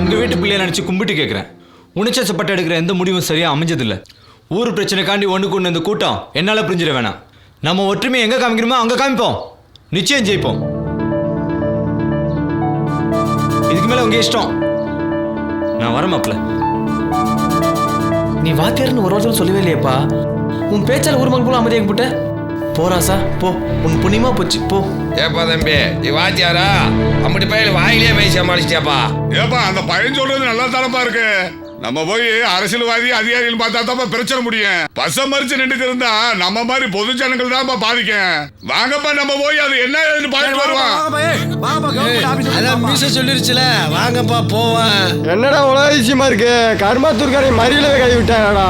உங்க வீட்டு பிள்ளைய நினைச்சு கும்பிட்டு கேட்கிறேன். உணர்ச்சப்பட்டு எடுக்கிற எந்த முடிவும் சரியா அமைஞ்சதில்ல. ஊர் பிரச்சனைக்காண்டி ஒண்ணுக்கு ஒன்று இந்த கூட்டம் என்னால புரிஞ்சிட வேணாம். நம்ம ஒற்றுமை எங்க காமிக்கணுமோ அங்க காமிப்போம். நிச்சயம் ஜெயிப்போம். இதுக்கு மேல உங்க இஷ்டம். நான் வர மாப்ள. நீ வாத்தியார்னு ஒரு வார்த்தை சொல்லவே இல்லையப்பா. உன் பேச்சால ஊர் மக்கள் போல அமைதியாக போட்ட. போறாசா போ, உன் புண்ணியமா போச்சு போ. ஏப்பா தம்பி நீ வாத்தியாரா? அப்படி பையன் வாயிலே போய் சமாளிச்சிட்டியாப்பா? ஏப்பா அந்த பையன் சொல்றது நல்லா தானப்பா இருக்கு. நம்ம போய் அரசியல்வாதி அதிகாரிகள் பார்த்தா தான் பிரச்சனை முடியும். பசம் மறிச்சு நின்றுட்டு இருந்தா நம்ம மாதிரி பொது ஜனங்கள் தான் பாதிக்கும். வாங்கப்பா நம்ம போய் அது என்ன ஏதுன்னு பார்த்துட்டு வருவோம். அதான் மீச சொல்லிருச்சுல, வாங்கப்பா போவேன். என்னடா உலக விஷயமா இருக்கு? கர்மாத்தூர்காரை மறியலவே கை விட்டாடா.